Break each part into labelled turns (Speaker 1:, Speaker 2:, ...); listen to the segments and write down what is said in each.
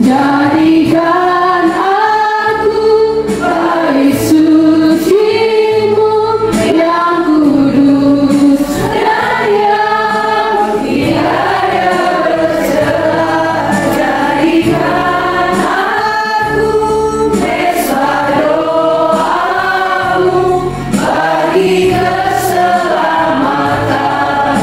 Speaker 1: Jadikan aku bayi suci-Mu yang kudus dan yang tiada bercela. Jadikan aku pesta doa-Mu bagi keselamatan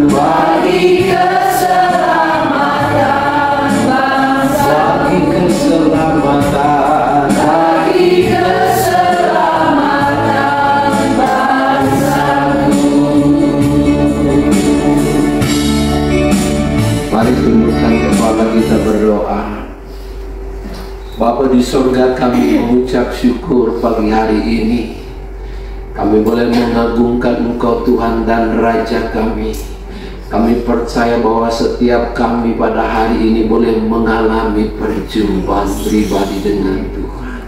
Speaker 1: bangsa. Bagi keselamatan bangsa. Bagi keselamatan bangsa. Bagi keselamatan bangsaku.
Speaker 2: Mari tundukkan kepala kita berdoa. Bapa di surga, kami mengucap syukur pagi hari ini. Kami boleh mengagungkan Engkau Tuhan dan Raja kami. Kami percaya bahwa setiap kami pada hari ini boleh mengalami perjumpaan pribadi dengan Tuhan.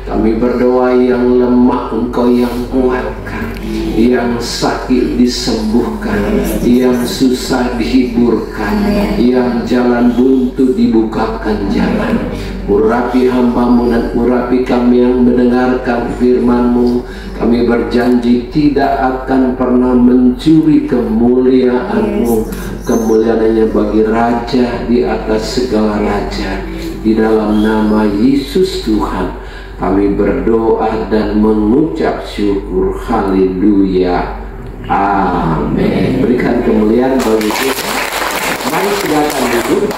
Speaker 2: Kami berdoa yang lemah Engkau yang kuatkan, yang sakit disembuhkan, yang susah dihiburkan, yang jalan buntu dibukakan jalan. Urapi hamba-Mu dan urapi kami yang mendengarkan firman-Mu. Kami berjanji tidak akan pernah mencuri kemuliaan-Mu. Kemuliaan hanya bagi Raja di atas segala raja. Di dalam nama Yesus Tuhan kami berdoa dan mengucap syukur. Haleluya. Amin. Berikan kemuliaan bagi Tuhan. Mari silakan duduk.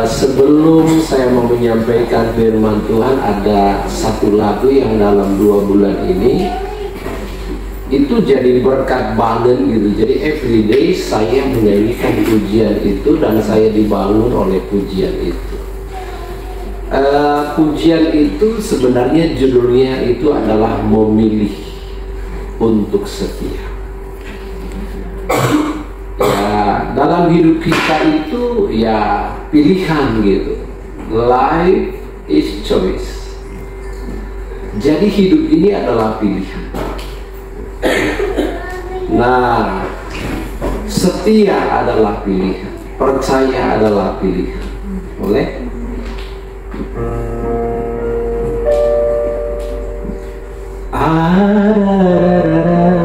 Speaker 2: Sebelum saya mau menyampaikan firman Tuhan, ada satu lagu yang dalam 2 bulan ini itu jadi berkat banget gitu. Jadi everyday saya menyanyikan pujian itu dan saya dibangun oleh pujian itu. Pujian itu sebenarnya judulnya itu adalah memilih untuk setia. Ya, dalam hidup kita itu ya pilihan gitu. Life is choice. Jadi hidup ini adalah pilihan. Nah, setia adalah pilihan, percaya adalah pilihan. Boleh?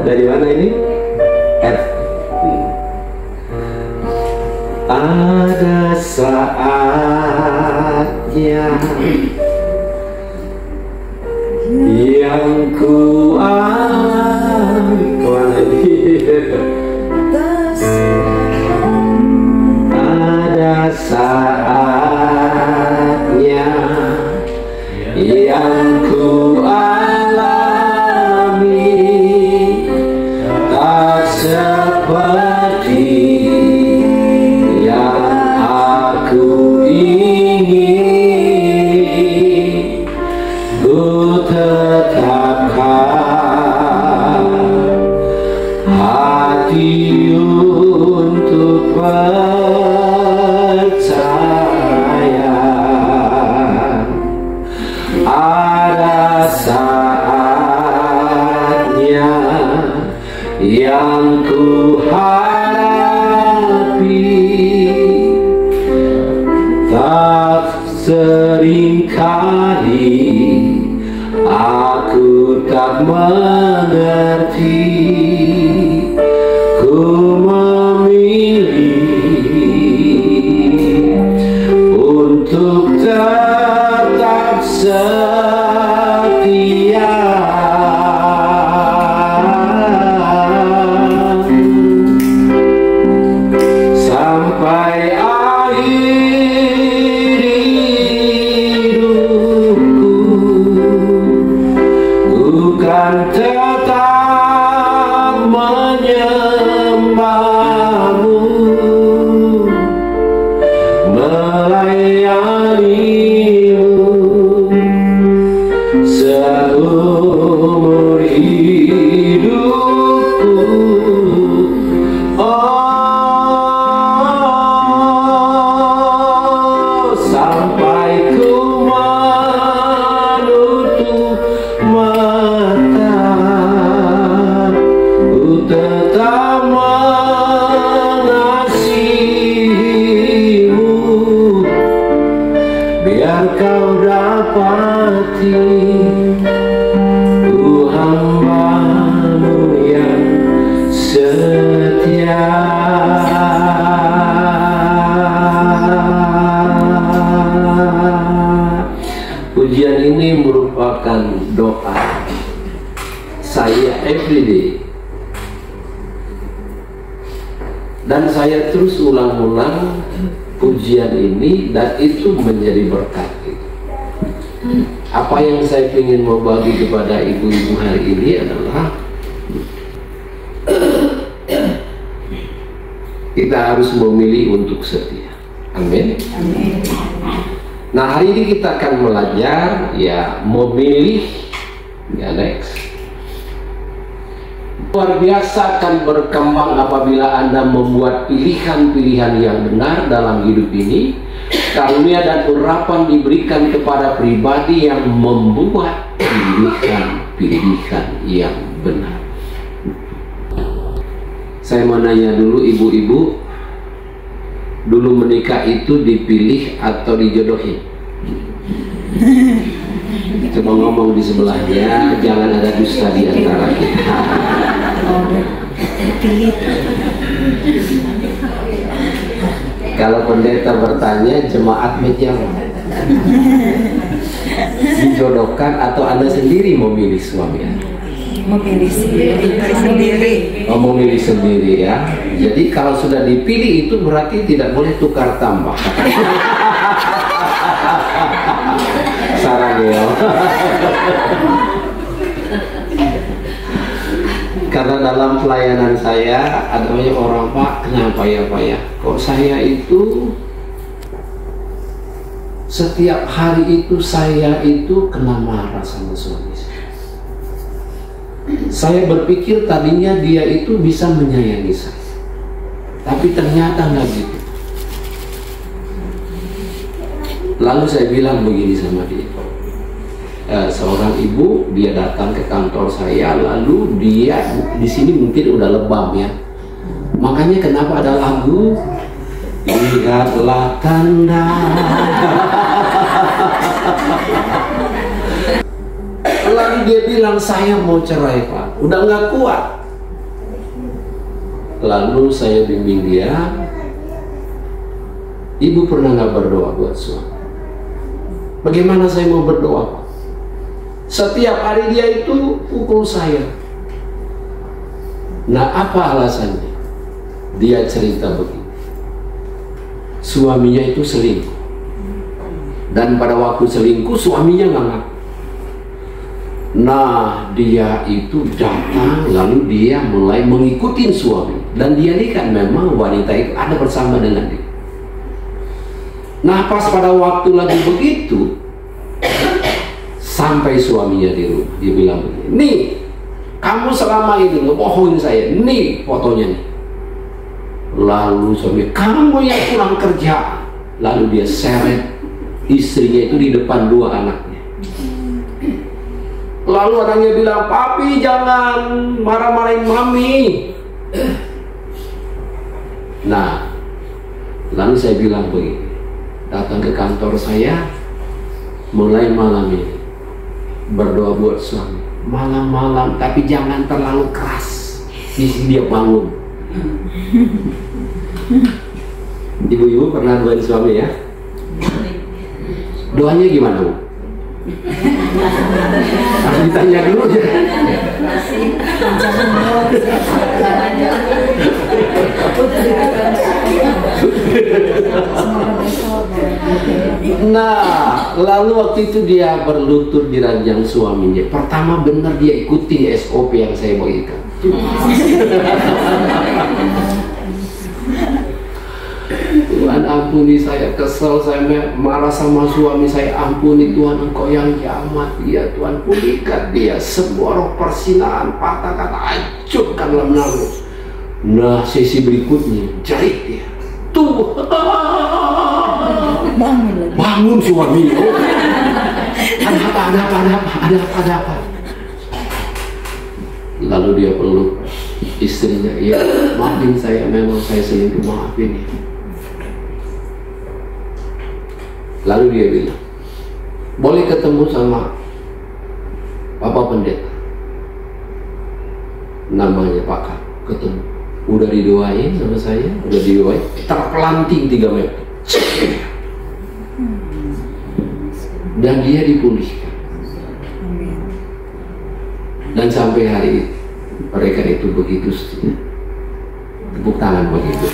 Speaker 2: Dari mana ini? F. Ada saatnya yang ku ada saatnya yang ku alami tak seperti yang ku hadapi. Tak seringkali aku tak mengerti. Ku memilih untuk tetap setia. Tetap setia. Pujian ini merupakan doa saya everyday, dan saya terus ulang-ulang pujian ini, dan itu menjadi berkat. Apa yang saya ingin mau bagi kepada ibu-ibu hari ini adalah kita harus memilih untuk setia. Amin. Nah, hari ini kita akan belajar ya memilih, ya next. Luar biasa akan berkembang apabila Anda membuat pilihan-pilihan yang benar dalam hidup ini. Karunia dan urapan diberikan kepada pribadi yang membuat pilihan-pilihan yang benar. Saya mau nanya dulu ibu-ibu, dulu menikah itu dipilih atau dijodohin? Coba ngomong di sebelahnya, jangan ada dusta di antara kita. Kalau pendeta bertanya, jemaat menjawab. Dijodohkan atau Anda sendiri memilih suami Anda?
Speaker 3: Memilih sendiri.
Speaker 2: Oh, memilih sendiri ya. Jadi kalau sudah dipilih itu berarti tidak boleh tukar tambah. Sarang ya. Karena dalam pelayanan saya ada banyak orang, Pak, kenapa ya Pak ya? Kok saya itu setiap hari itu saya itu kena marah sama suami saya. Saya berpikir tadinya dia itu bisa menyayangi saya, tapi ternyata nggak gitu. Lalu saya bilang begini sama dia. Seorang ibu, dia datang ke kantor saya, lalu dia di sini mungkin udah lebam ya. Makanya kenapa ada lagu lihatlah tanda. Lalu dia bilang saya mau cerai Pak, udah nggak kuat. Lalu saya bimbing dia, ibu pernah nggak berdoa buat suami? Bagaimana saya mau berdoa Pak? Setiap hari dia itu pukul saya. Nah, apa alasannya? Dia cerita begini, suaminya itu selingkuh, dan pada waktu selingkuh suaminya nggak ngaku. Nah, dia itu datang, lalu dia mulai mengikuti suami, dan dia lihat memang wanita itu ada bersama dengan dia. Nah, pas pada waktu lagi begitu, sampai suaminya di rumah, dia bilang begini, nih, kamu selama ini ngebohongin saya, nih fotonya nih. Lalu suami, kamu yang kurang kerja. Lalu dia seret istrinya itu di depan dua anaknya. Lalu anaknya bilang, papi jangan marah-marahin mami. Nah, lalu saya bilang begini, datang ke kantor saya, mulai malam ini berdoa buat suami malam-malam, tapi jangan terlalu keras. Di sini dia bangun. Ibu-ibu pernah doain suami ya? Doanya gimana Bu? Harus ditanya dulu ya. Nah, lalu waktu itu dia berlutut di ranjang suaminya. Pertama benar dia ikutin SOP yang saya bagikan. Tuhan ampuni saya, kesel, saya marah sama suami saya. Ampuni Tuhan, Engkau yang jamat dia, Tuhan pulihkan dia. Semua roh persinaan, patah kata, hancurkan dalam nama. Nah, sesi berikutnya jerit dia, Tuhan bangun suami. Ada apa? Lalu dia peluk istrinya, ya maafin saya, memang saya selingkuh, maafin ya. Lalu dia bilang, boleh ketemu sama Bapak Pendeta, namanya Pak Kak, ketemu. Udah didoain sama saya, udah didoain, terpelanting 3 meter. Dan dia dipulihkan. Dan sampai hari ini mereka itu begitu setia. Tepuk tangan begitu.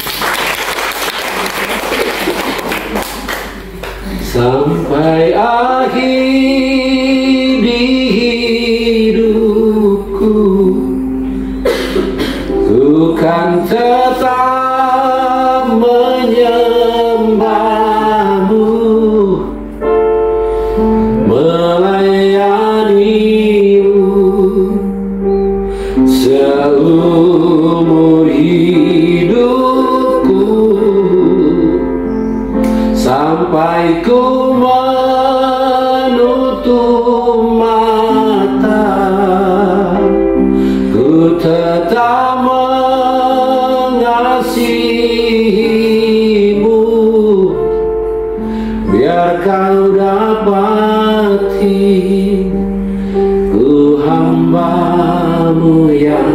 Speaker 2: Sampai akhir di hidupku, ku kan tetap menyembahmu, melayanimu seumur hidupku, sampai ku menutup mata, ku tetap mengasihimu, biar kau dapati ku hambamu yang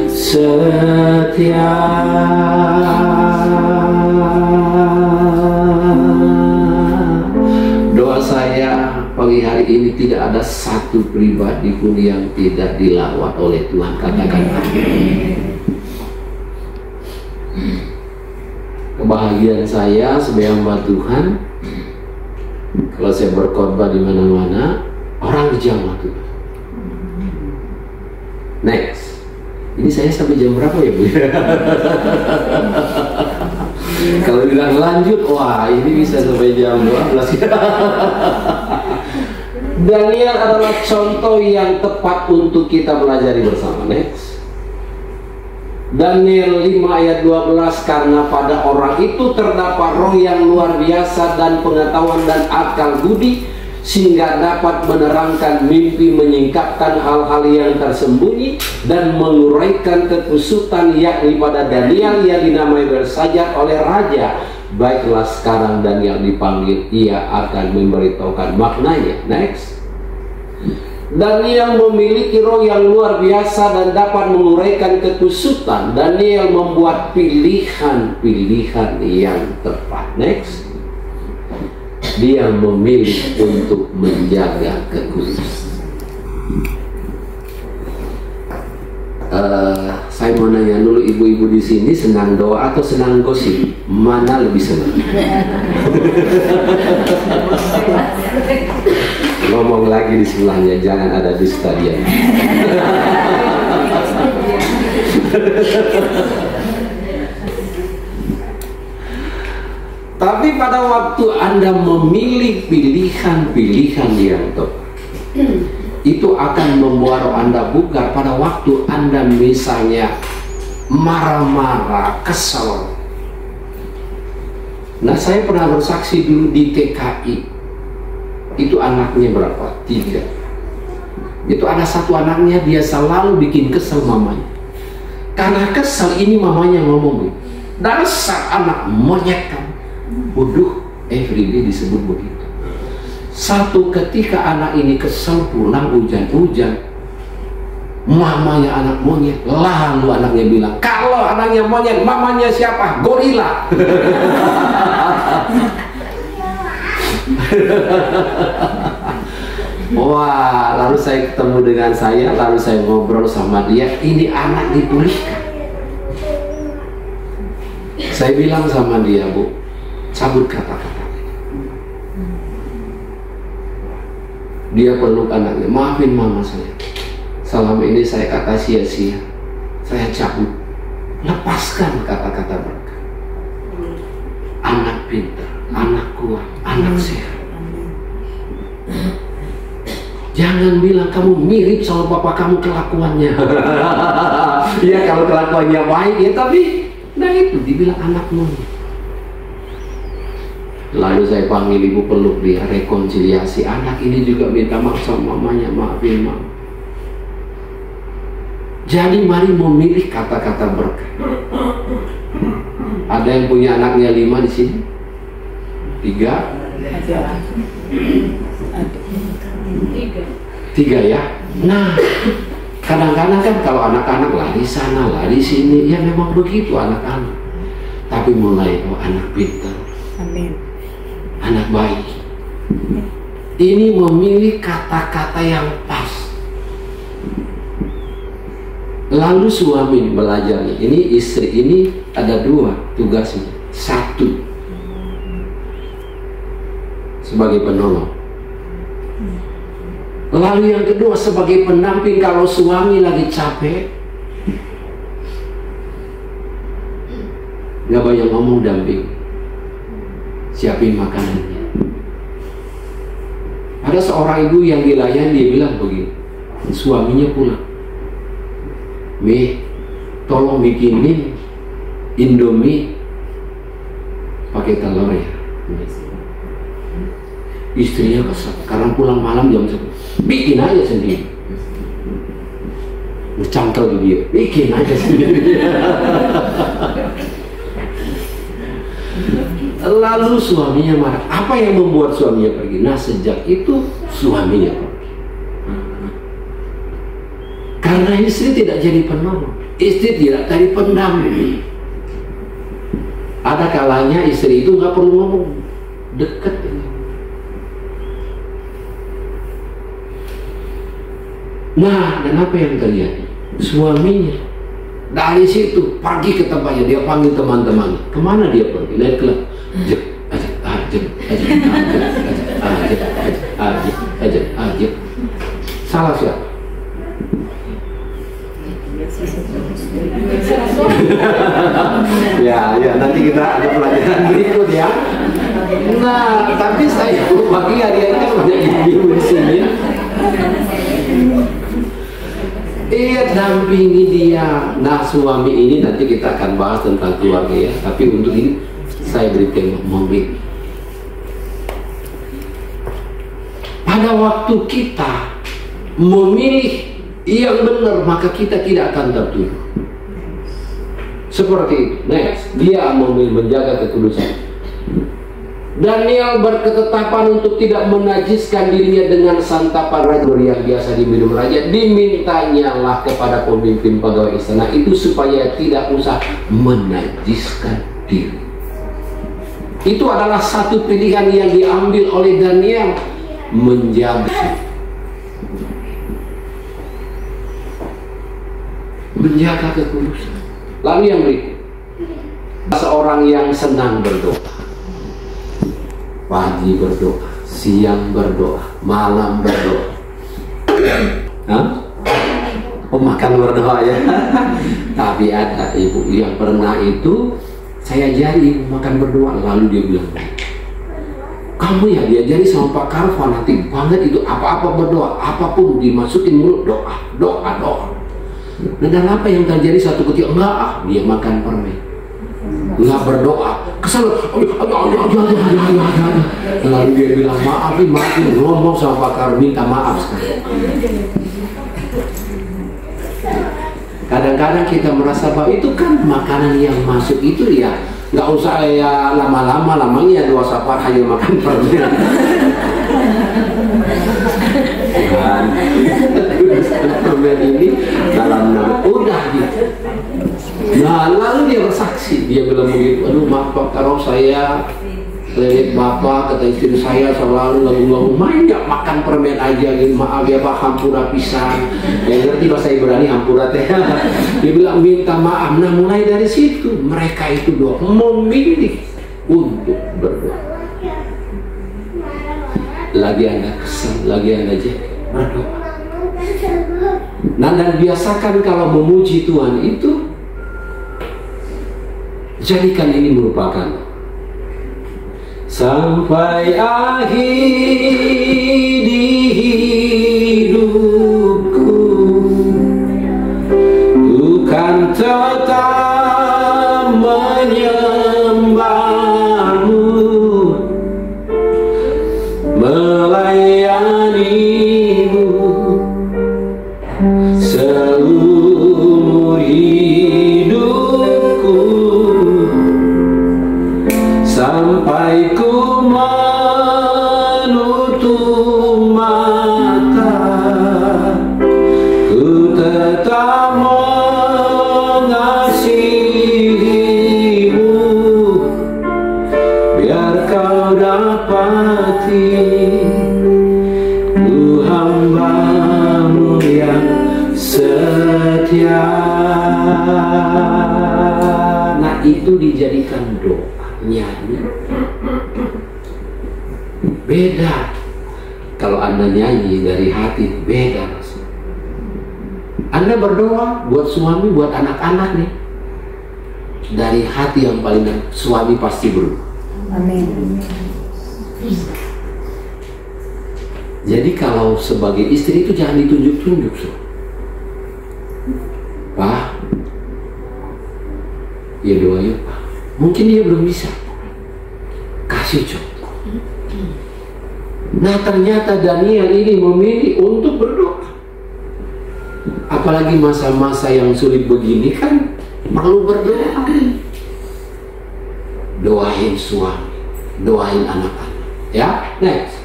Speaker 2: setia. Doa saya pagi hari ini tidak ada satu pribadi pun yang tidak dilawat oleh Tuhan. Katakan amin. Kebahagiaan saya sebagai hamba Tuhan, kalau saya berkhotbah di mana-mana, orang dijamah Tuhan. Next. Ini saya sampai jam berapa ya, Bu? Kalau bilang lanjut, wah ini bisa sampai jam 12. Daniel adalah contoh yang tepat untuk kita pelajari bersama. Next. Daniel 5 ayat 12, karena pada orang itu terdapat roh yang luar biasa dan pengetahuan dan akal budi, sehingga dapat menerangkan mimpi, menyingkapkan hal-hal yang tersembunyi, dan menguraikan kekusutan, yakni pada Daniel yang dinamai Belsazar oleh raja. Baiklah sekarang Daniel dipanggil, ia akan memberitahukan maknanya. Next. Daniel memiliki roh yang luar biasa dan dapat menguraikan kekusutan. Daniel membuat pilihan-pilihan yang tepat. Next. Dia memilih untuk menjaga kekudusan. Saya mau nanya dulu, ibu-ibu di sini senang doa atau senang gosip? Mana lebih senang? Ngomong lagi di sebelahnya, jangan ada dusta dia. Tapi pada waktu Anda memilih pilihan-pilihan yang tepat, itu akan membuat Anda bugar. Pada waktu Anda misalnya marah-marah, kesal. Nah, saya pernah bersaksi dulu di TKI. Itu anaknya berapa? 3. Itu ada satu anaknya, dia selalu bikin kesel mamanya. Karena kesel ini mamanya ngomong, dasar anak monyet kamu. Waduh, everyday disebut begitu. Satu ketika anak ini kesel, pulang hujan-hujan, mamanya anak monyet. Lalu anaknya bilang, kalau anaknya monyet, mamanya siapa? Gorila. Wah, lalu saya ketemu dengan saya, lalu saya ngobrol sama dia. Ini anak dipulihkan. Saya bilang sama dia, Bu, cabut kata-kata. Dia peluk anaknya, maafin mama saya. Selama ini saya kata sia-sia. Saya cabut. Lepaskan kata-kata mereka. Anak pintar, anak kuat, anak sehat. Jangan bilang kamu mirip sama bapak kamu kelakuannya. Ya kalau kelakuannya baik ya, tapi nah itu dibilang anak monyet. Lalu saya panggil ibu, peluk dia, rekonsiliasi. Anak ini juga minta maaf sama mamanya, maafin mama. Jadi mari memilih kata-kata berkah. Ada yang punya anaknya 5 di sini? 3? 3 ya. Nah, Kadang-kadang kan kalau anak-anak lari sana, lari sini, ya memang begitu anak-anak. Tapi mulai anak pintar,
Speaker 3: Amin.
Speaker 2: anak baik. Ini memilih kata-kata yang pas. Lalu suami belajar. Ini istri ini ada dua tugasnya. Satu, sebagai penolong. Lalu yang kedua sebagai pendamping kalau suami lagi capek. Gak banyak ngomong, damping. Siapin makanannya. Ada seorang ibu yang dilayani, dia bilang begini, suaminya pulang, Mi, tolong bikinin Indomie pakai telur ya. Istrinya kesal karena pulang malam jam 10. Bikin aja sendiri. Ngecangkel dia, bikin aja sendiri. Lalu suaminya marah. Apa yang membuat suaminya pergi? Nah, sejak itu suaminya pergi. Karena istri tidak jadi penolong, istri tidak jadi pendamping. Ada kalanya istri itu nggak perlu ngomong, dekat. Nah, dan apa yang terjadi? Suaminya dari situ pergi ke tempatnya, dia panggil teman-teman. Kemana dia pergi? Naik kelas. Ajak. Salah siapa? ya nanti kita ada pelajaran berikut ya. Nah, tapi saya pagi hari ini kan banyak ibu di sini. Iya, dampingi dia. Nah, suami ini nanti kita akan bahas tentang keluarga ya. Tapi untuk ini saya beri tema memilih. Pada waktu kita memilih yang benar, maka kita tidak akan tertuduh. Seperti itu. Next, dia memilih menjaga kekudusan. Daniel berketetapan untuk tidak menajiskan dirinya dengan santapan raja yang biasa diminum raja. Dimintanyalah kepada pemimpin pegawai istana itu supaya tidak usah menajiskan diri. Itu adalah satu pilihan yang diambil oleh Daniel, menjaga kekudusan. Lalu yang berikut, seorang yang senang berdoa. Pagi berdoa, siang berdoa, malam berdoa. Oh, makan berdoa ya. Tapi ada ibu yang pernah itu saya ajari makan berdoa, lalu dia bilang, kamu ya diajari sama Pak Karl fanatik banget itu, apa-apa berdoa, apapun dimasukin mulut doa. Nah, dan apa yang terjadi satu ketika enggak, dia makan permen, enggak berdoa, kesel, lalu dia bilang maafin, ngomong sama Pak Karl, minta maaf sekarang. Kadang-kadang kita merasa bahwa itu kan makanan yang masuk itu ya nggak usah ya lama-lama, lamanya 2 safar hanya makan permen. Kan permen ini dalam udah gitu. Nah, lalu dia bersaksi, dia bilang begitu, aduh maaf Pak, kalau saya lihat Bapak, kata istri saya selalu lalu main gak makan permen aja gitu, maaf ya Pak, hampura pisan. Yang ngerti bahasa Ibrani hampura teh. Dia bilang minta maaf. Nah, mulai dari situ mereka itu doa, memilih untuk berdoa. Lagi Anda kesal, lagi Anda berdoa. Nah, dan biasakan kalau memuji Tuhan itu, jadikan ini merupakan sampai akhir di hidupku, bukan tetap menyembahmu, melayanimu seumur hidupku, sampai ku menutup itu dijadikan doa, nyanyi. Beda. Kalau Anda nyanyi dari hati, beda. Anda berdoa buat suami, buat anak-anak nih, dari hati yang paling dalam, suami pasti berubah.
Speaker 3: Amin.
Speaker 2: Jadi kalau sebagai istri itu jangan ditunjuk-tunjuk, so. Pak, ya doa yuk Pak. Mungkin dia belum bisa, kasih contoh. Nah ternyata Daniel ini memilih untuk berdoa. Apalagi masa-masa yang sulit begini kan perlu berdoa. Doain suami, doain anak-anak. Ya, next.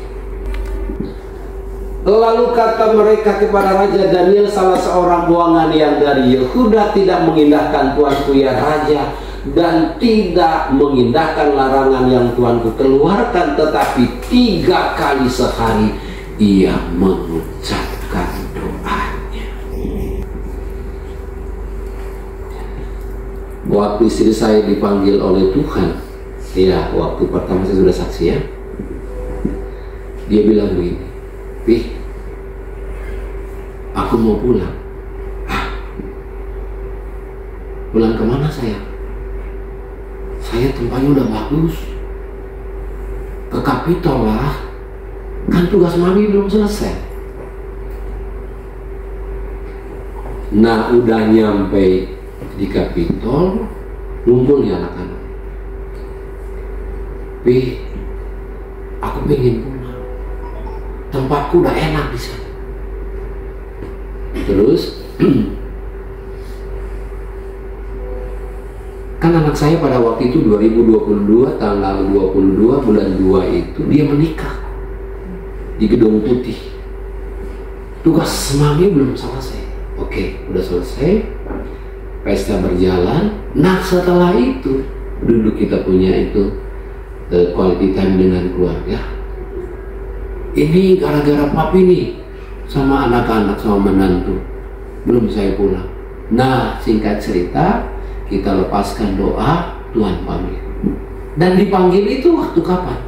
Speaker 2: Lalu kata mereka kepada Raja Daniel, salah seorang buangan yang dari Yehuda, tidak mengindahkan tuanku ya Raja, dan tidak mengindahkan larangan yang tuanku keluarkan, tetapi 3 kali sehari ia mengucapkan doanya. Waktu istri saya dipanggil oleh Tuhan, ya waktu pertama saya sudah saksi ya, dia bilang begini, Pih, aku mau pulang. Hah? Pulang kemana sayang? Saya tempatnya udah bagus, ke Kapitol lah, kan tugas mami belum selesai. Nah udah nyampe di Kapitol, ngumpul ya anak-anak. Pih, aku pengen pulang, tempatku udah enak di sana. Terus kan anak saya pada waktu itu 2022 tanggal 22 bulan 2 itu dia menikah di Gedung Putih. Tugas mami belum selesai. Oke, udah selesai, pesta berjalan. Nah setelah itu duduk kita punya itu quality time dengan keluarga. Ini gara-gara papi nih sama anak-anak sama menantu belum saya pulang. Nah singkat cerita kita lepaskan doa, Tuhan panggil. Dan dipanggil itu waktu kapan?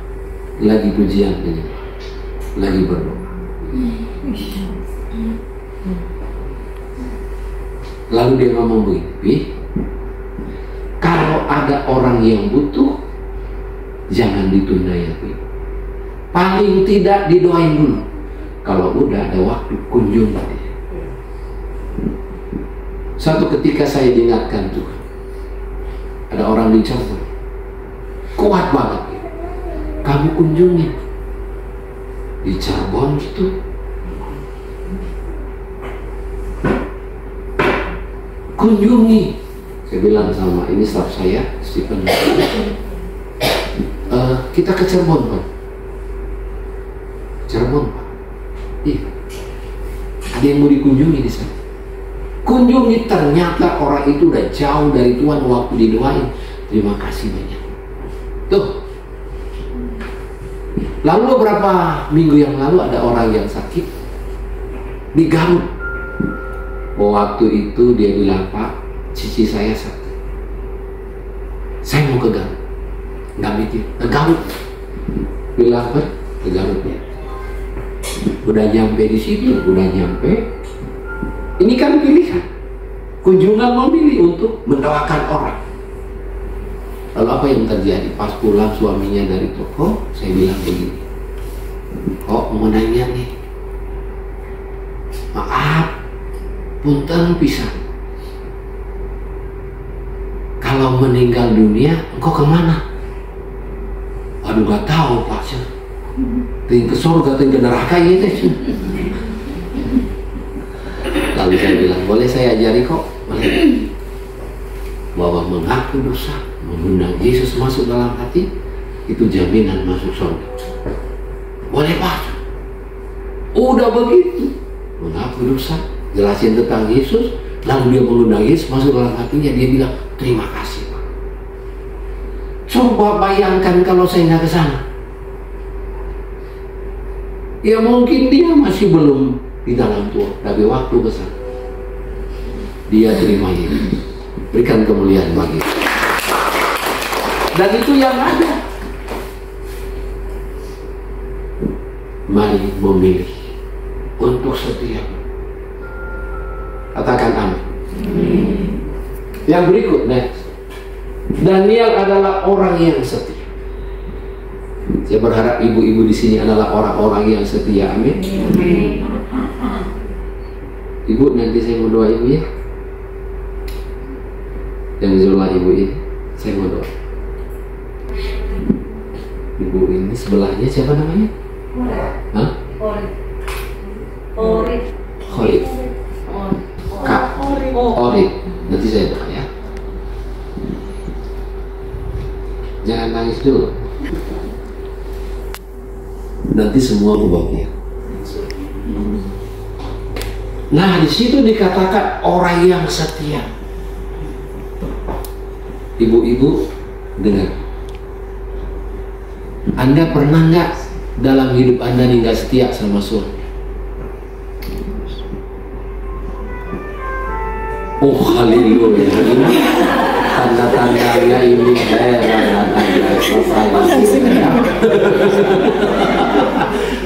Speaker 2: Lagi pujian ini, lagi berdoa. Lalu dia ngomong begini, kalau ada orang yang butuh, jangan ditunda ya Pi. Paling tidak didoain dulu. Kalau udah ada waktu, kunjung dia. Satu ketika saya diingatkan Tuhan, ada orang di Cirebon, kuat banget, kamu kunjungi di Cirebon gitu. Kunjungi. Saya bilang sama ini staf saya, Stephen, kita ke Cirebon Pak. Cirebon Pak. Iya. Ada yang mau dikunjungi di sana. Kunjungi, ternyata orang itu udah jauh dari Tuhan waktu didoain. Terima kasih banyak. Tuh. Lalu beberapa minggu yang lalu ada orang yang sakit di Garut. Waktu itu dia bilang, Pak, cici saya sakit. Saya mau ke Garut. Nggak mikir, ke Garut. Bilang apa? Ke Garut ya. Udah nyampe di situ, udah nyampe. Ini kan pilihan. Kunjungan memilih untuk mendoakan orang. Lalu apa yang terjadi? Pas pulang suaminya dari toko, saya bilang begini, kok mau nanya nih, maaf, punten pisan, kalau meninggal dunia, engkau kemana? Aduh gak tahu Pak, ting ke surga, ting ke neraka gitu. Lalu saya bilang, boleh saya ajari kok? Boleh. Bahwa mengaku dosa, mengundang Yesus masuk dalam hati, itu jaminan masuk surga. Boleh Pak? Udah begitu, mengaku dosa, jelasin tentang Yesus, lalu dia mengundang Yesus masuk dalam hatinya, dia bilang, terima kasih Pak. Coba bayangkan kalau saya nggak ke sana. Ya mungkin dia masih belum di dalam Tuhan, tapi waktu ke sana dia terima Yesus. Berikan kemuliaan bagi Yesus. Dan itu yang ada. Mari memilih untuk setia. Katakan amin. Yang berikut, next. Daniel adalah orang yang setia. Saya berharap ibu-ibu di sini adalah orang-orang yang setia. Amin. Ibu, nanti saya mau doa ibu ya. Yang doa ibu ini, saya mau doa. Ibu ini sebelahnya siapa namanya? Hah? Khalid. Kak Orit. Nanti saya doa ya. Jangan nangis dulu. Nanti semua berubah. Nah, di situ dikatakan orang yang setia. Ibu-ibu, dengar. Anda pernah nggak dalam hidup Anda nih nggak setia sama suami? Oh, haleluya. Ini tanda-tandanya ini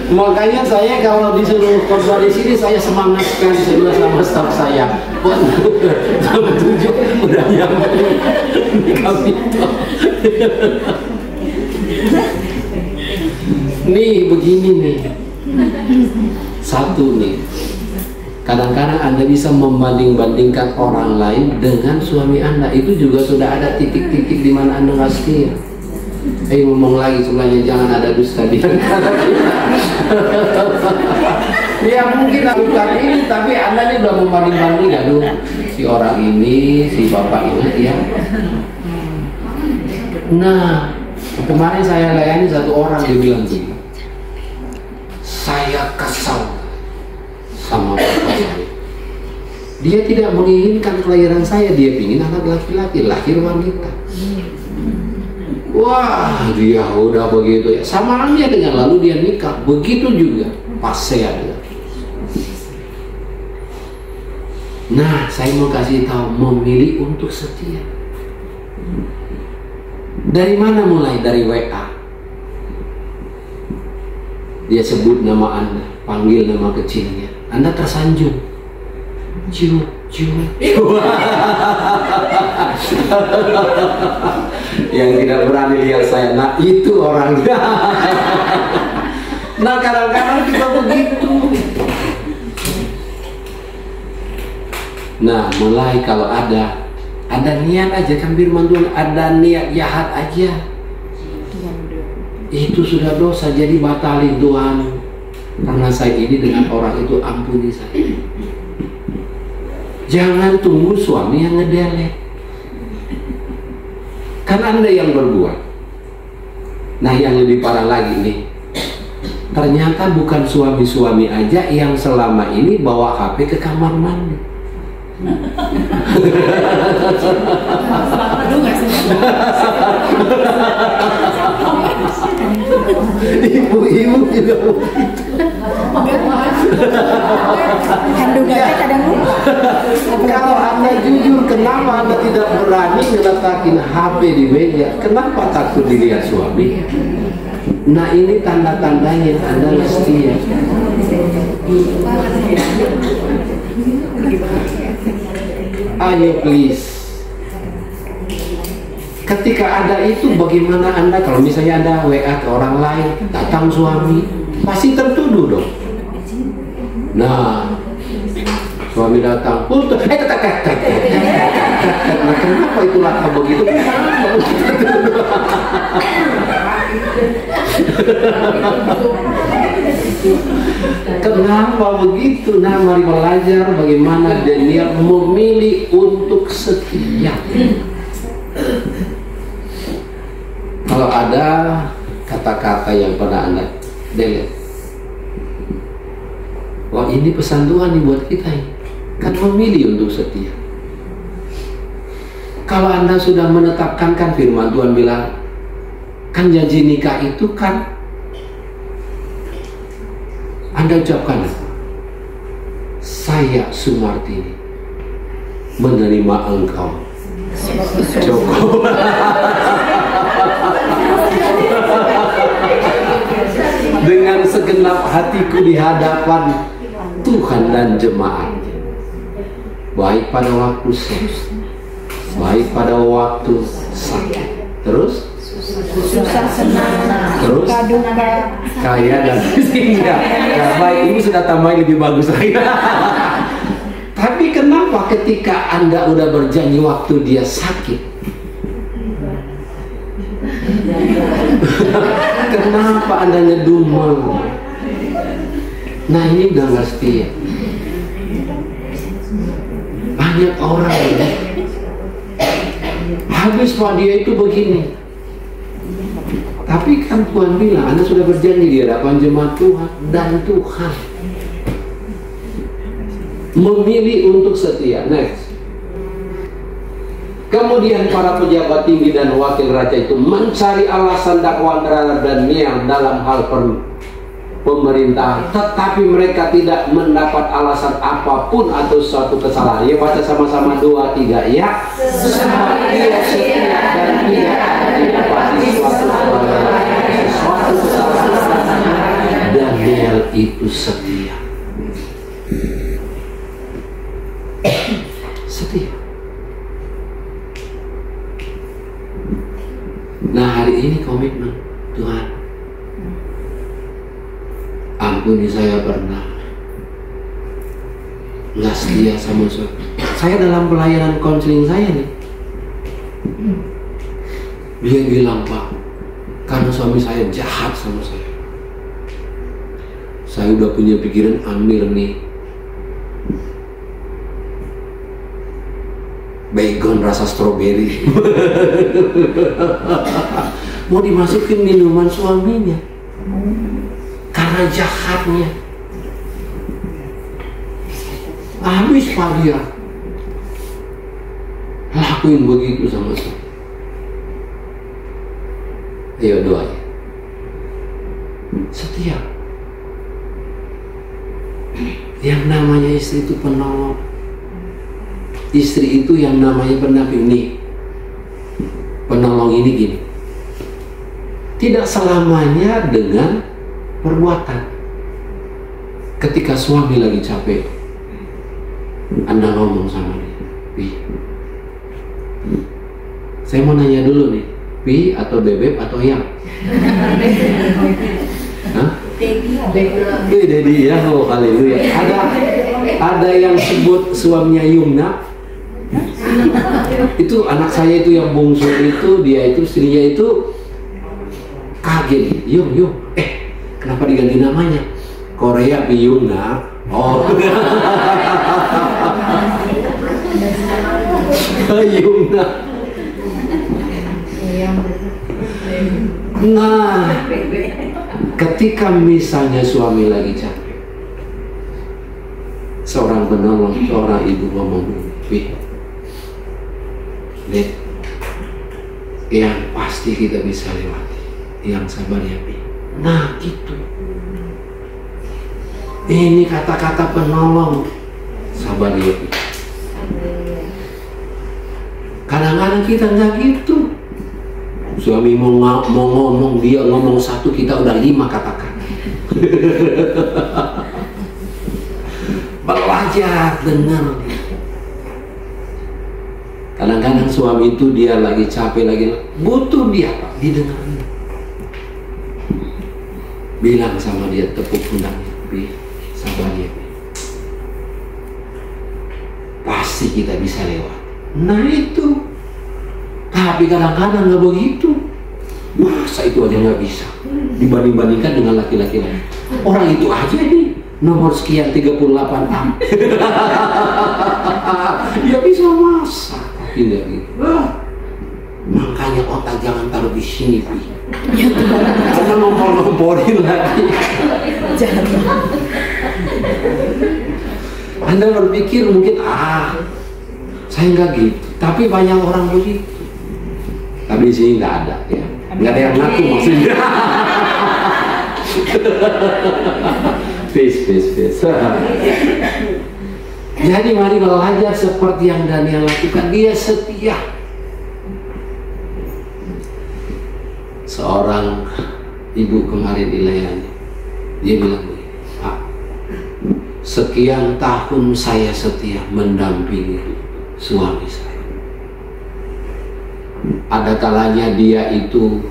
Speaker 2: Makanya saya kalau disuruh khotbah di sini, saya semangatkan semua sama staf saya. Jam 7 udah nyampe di Kapito. Nih begini nih. Satu nih. Kadang-kadang Anda bisa membanding-bandingkan orang lain dengan suami Anda. Itu juga sudah ada titik-titik di mana Anda nggak setia. Ngomong lagi sebenarnya jangan ada dusta di antara kita. Ya mungkin bukan ini, tapi Anda ini udah membanding-banding. Aduh, si orang ini, si bapak ini ya. Nah, kemarin saya layani satu orang, dia bilang begini, saya kesal sama bapak saya. Dia tidak menginginkan kelahiran saya, dia ingin anak laki-laki, lahir wanita. Wah, dia udah begitu ya. Sama halnya dengan lalu dia nikah, begitu juga pas saya dengar. Nah, saya mau kasih tahu, memilih untuk setia. Dari mana mulai? Dari WA. Dia sebut nama Anda, panggil nama kecilnya. Anda tersanjung. Ju. Yang tidak berani lihat saya, nah itu orangnya. Nah, kadang-kadang kita begitu. Nah, mulai kalau ada niat aja, kan firman Tuhan, ada niat jahat aja, itu sudah dosa. Jadi batalin, Tuhan, karena saya ini dengan orang itu, ampuni saya. Jangan tunggu suami yang ngedelek, kan Anda yang berbuat. Nah, yang lebih parah lagi nih, ternyata bukan suami-suami aja yang selama ini bawa HP ke kamar mandi. Ibu-ibu juga kalau Anda jujur, kenapa Anda tidak berani meletakkan HP di meja? Kenapa takut dilihat suami? Nah, ini tanda-tandanya Anda setia. Ayo please. Ketika ada itu, bagaimana Anda kalau misalnya ada WA ke orang lain, datang suami, pasti tertuduh dong. Nah, suami datang, nah, kenapa itu laka begitu? Kenapa begitu? Nah, mari belajar bagaimana Daniel memilih untuk setia. Kalau ada kata-kata yang pernah Anda delete, wah, ini pesan Tuhan nih buat kita ini. Kan memilih untuk setia. Kalau Anda sudah menetapkan, kan firman Tuhan bilang, kan janji nikah itu kan Anda ucapkan, saya Sumartini menerima engkau Joko. hatiku di hadapan Tuhan dan jemaat, baik pada waktu sehat, baik pada waktu sakit, terus
Speaker 3: susah senang,
Speaker 2: terus
Speaker 3: suka duka.
Speaker 2: kaya dan miskin. Ya, baik, ini sudah tambahin lebih bagus lagi. Tapi kenapa ketika Anda udah berjanji waktu dia sakit, kenapa Anda ngedumel? Nah, ini udah nggak setia. Banyak orang ya, habis Pak dia itu begini. Tapi kan Tuhan bilang, Anda sudah berjanji di hadapan jemaat Tuhan, dan Tuhan memilih untuk setia. Next. Kemudian para pejabat tinggi dan wakil raja itu mencari alasan dakwaan terhadap Daniel dalam hal pemerintahan, tetapi mereka tidak mendapat alasan apapun atau suatu kesalahan. Ya, baca sama-sama 2, 3 ya. Sebab dia setia dan tidak didapati suatu kesalahan. Daniel itu setia. Setia. Nah, hari ini komitmen Tuhan, ampuni saya pernah nggak setia sama suami. Saya dalam pelayanan konseling saya nih, dia bilang, Pak, karena suami saya jahat sama saya udah punya pikiran ambil nih baygon rasa stroberi. Mau dimasukin minuman suaminya karena jahatnya. Habis Pak dia lakuin begitu sama saya. Ayo doa ya. Setia. Yang namanya istri itu penolong. Istri itu yang namanya pendamping. Nih, penolong ini gini, tidak selamanya dengan perbuatan. Ketika suami lagi capek, Anda ngomong sama dia, Pi, saya mau nanya dulu nih, Pi atau Bebek atau yang? Hah? Dedi ya, oh haleluya. Ada yang sebut suaminya Yumna. Itu anak saya itu yang bungsu itu, dia itu istrinya itu kaget. Yung, kenapa diganti namanya? Korea Yumna. Oh. Yumna. Nah, ketika misalnya suami lagi capek, seorang penolong, seorang ibu ngomong, Dek, yang pasti kita bisa lewati, yang sabar ya, Pi. Nah, gitu. Ini kata-kata penolong, sabar ya, Pi. Kadang-kadang kita nggak gitu. Suami mau ngomong, dia ngomong 1, kita udah 5 katakan. Belajar dengar. Kadang-kadang suami itu dia lagi capek, lagi butuh dia, Pak, didengarin. Bilang sama dia, tepuk pundaknya, Pi, sabar ya, Pi. Pasti kita bisa lewat. Nah itu. Tapi kadang-kadang nggak begitu. Masa itu aja nggak bisa dibanding-bandingkan dengan laki-laki lain. Orang itu aja nih nomor sekian 38A. Ya bisa masak, tapi nggak gitu. Makanya otak jangan taruh di sini, Pi. Karena ngompor-ngomporin lagi. Anda berpikir mungkin saya nggak gitu. Tapi banyak orang begitu. Tapi di sini nggak ada, ya. Nggak ada yang ngaku maksudnya. Peace. Jadi mari belajar seperti yang Daniel lakukan. Dia setia. Seorang ibu kemarin dilayani, dia bilang begini, sekian tahun saya setia mendampingi suami saya. Ada kalanya dia itu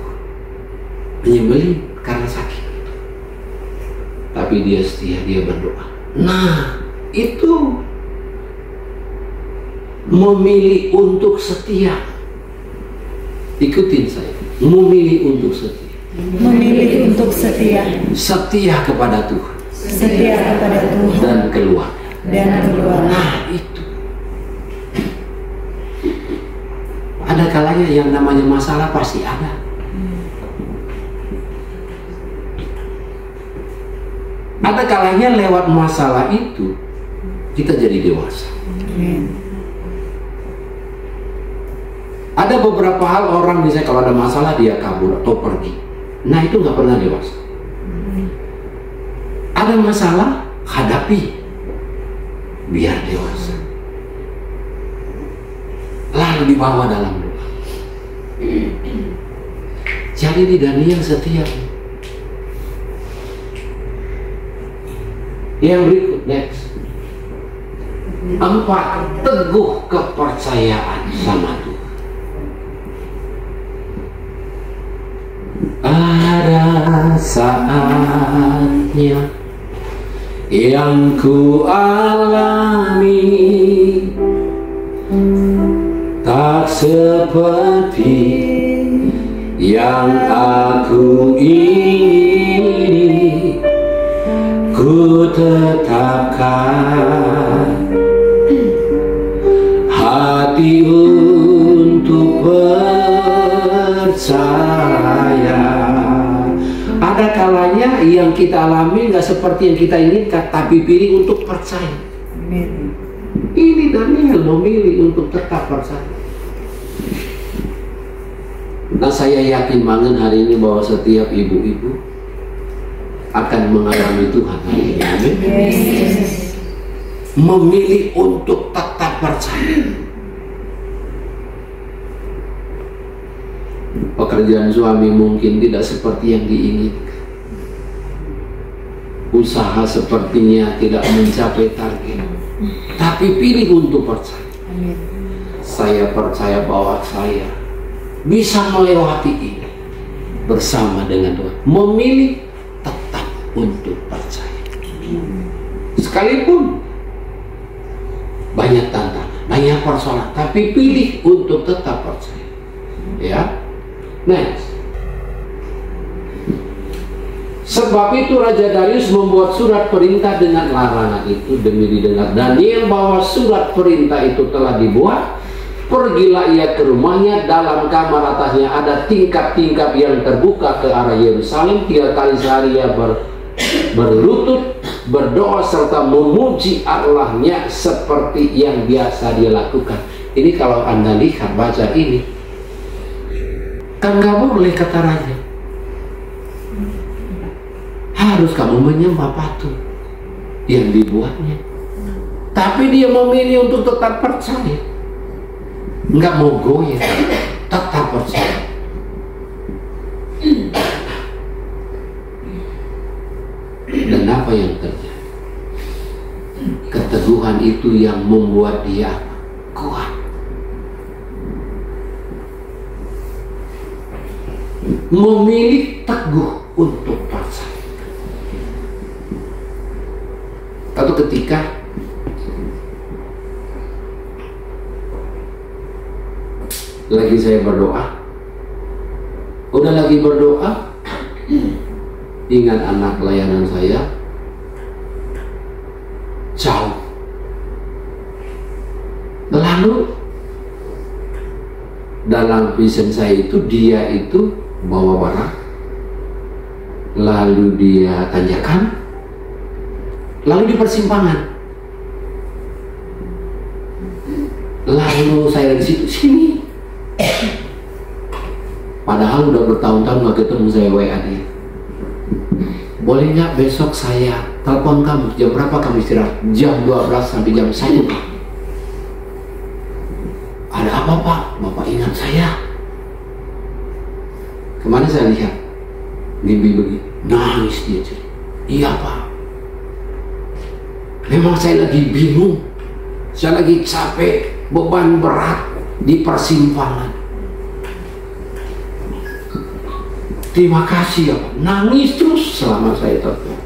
Speaker 2: menyembelih karena sakit, tapi dia setia, dia berdoa. Nah, itu memilih untuk setia. Ikutin saya, memilih untuk setia.
Speaker 3: Memilih untuk setia.
Speaker 2: Setia kepada Tuhan.
Speaker 3: Setia kepada Tuhan
Speaker 2: Dan keluarga. Nah, itu. Ada kalanya yang namanya masalah pasti ada. Ada kalanya lewat masalah itu kita jadi dewasa. Ada beberapa hal orang misalnya kalau ada masalah dia kabur atau pergi. Nah, itu nggak pernah dewasa. Ada masalah, hadapi, biar dewasa. Lalu dibawa dalam doa. Jadi di Daniel setia. Yang berikut, next. 4, teguh kepercayaan sama Tuhan. Ada saatnya yang ku alami tak seperti yang aku ingini. Ku tetapkan hati untuk percaya. Ada kalanya yang kita alami nggak seperti yang kita inginkan, tapi pilih untuk percaya. Ini Daniel memilih untuk tetap percaya. Nah, saya yakin banget hari ini bahwa setiap ibu-ibu akan mengalami Tuhan hari ini. Amin. Memilih untuk tetap percaya. Pekerjaan suami mungkin tidak seperti yang diinginkan. Usaha sepertinya tidak mencapai target. Tapi pilih untuk percaya. Saya percaya bahwa saya bisa melewati ini bersama dengan Tuhan. Memilih tetap untuk percaya. Sekalipun banyak tantangan, banyak persoalan, tapi pilih untuk tetap percaya. Ya. Next. Sebab itu Raja Darius membuat surat perintah dengan larangan itu demi didengar Daniel bahwa surat perintah itu telah dibuat. Pergilah ia ke rumahnya, dalam kamar atasnya ada tingkap-tingkap yang terbuka ke arah Yerusalem. 3 kali sehari ia berlutut, berdoa serta memuji Allahnya seperti yang biasa dia lakukan. Ini kalau Anda lihat baca ini, kan gak boleh kata raja. Harus kamu menyembah patung yang dibuatnya. Tapi dia memilih untuk tetap percaya. Nggak mau goyah, tetap percaya. Dan apa yang terjadi? Keteguhan itu yang membuat dia kuat. Memilih teguh untuk percaya. Satu ketika lagi saya berdoa, udah lagi berdoa, ingat anak pelayanan saya jauh. Lalu dalam vision saya itu dia itu bawa barang, lalu dia tanjakan, lalu di persimpangan, lalu saya di situ sini. Padahal udah bertahun-tahun gak ketemu, saya WA dia. Boleh nggak besok saya telepon kamu, jam berapa kamu istirahat? Jam 12 sampai jam 1. Ada apa Pak? Bapak ingat saya. Kemarin saya lihat mimpi begini, nangis dia. Iya Pak, Memang saya lagi bingung, saya lagi capek, beban berat di persimpangan. Terima kasih ya Pak. Nangis terus selama saya telepon.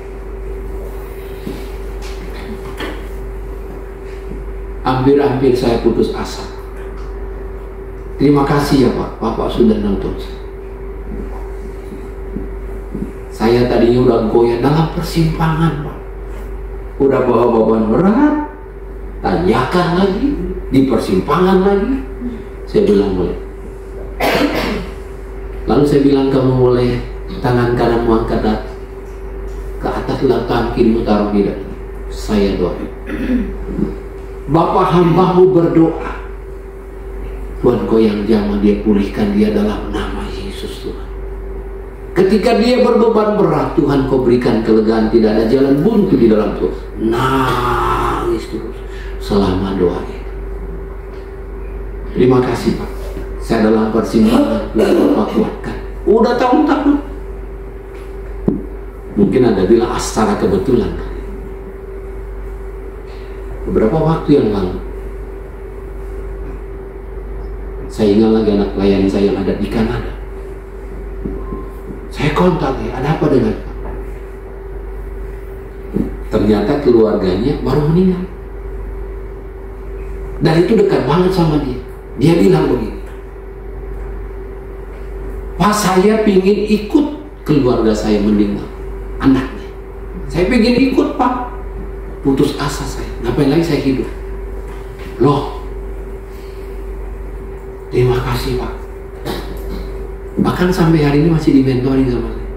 Speaker 2: Hampir-hampir saya putus asa. Terima kasih ya Pak, Bapak sudah nonton. Saya tadinya udah goyah dalam persimpangan Pak. Udah bawa beban berat, tanyakan lagi, di persimpangan lagi. Saya bilang boleh. Lalu saya bilang kamu boleh tangan kananmu angkat ke atas, tangan kirimu taruh di dalam. Saya doa. Bapak hambamu berdoa. Tuhan kau yang jamah, dia pulihkan dia dalam nama Yesus Tuhan. Ketika dia berbeban berat, Tuhan kau berikan kelegaan, tidak ada jalan buntu di dalam Tuhan. Nangis terus selama doa itu. Terima kasih Pak. Saya dalam persimpangan, Bapak kuatkan. Udah tahun-tahun. Mungkin ada bilang secara kebetulan. Beberapa waktu yang lalu, saya ingat lagi anak pelayan saya yang ada di Kanada. Saya kontak ya, ada apa dengan Pak? Ternyata keluarganya baru meninggal. Dan itu dekat banget sama dia. Dia bilang begini, Pak, saya pingin ikut keluarga saya meninggal, anaknya. Saya pingin ikut Pak. Putus asa saya. Ngapain lagi saya hidup? Loh, terima kasih Pak. Bahkan sampai hari ini masih dimentoring sama saya.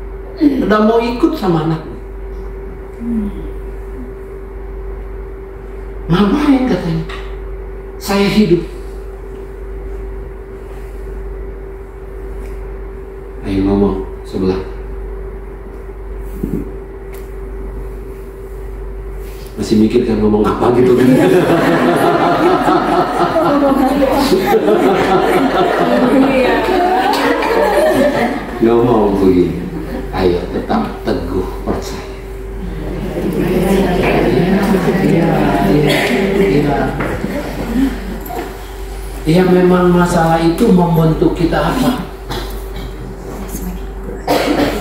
Speaker 2: Udah mau ikut sama anaknya. Ngapain katanya? Saya hidup. Ayo ngomong sebelah. Masih mikir kan ngomong apa gitu kan? Ngomong begini. Ayo tetap teguh percaya. Ya memang masalah itu membentuk kita apa?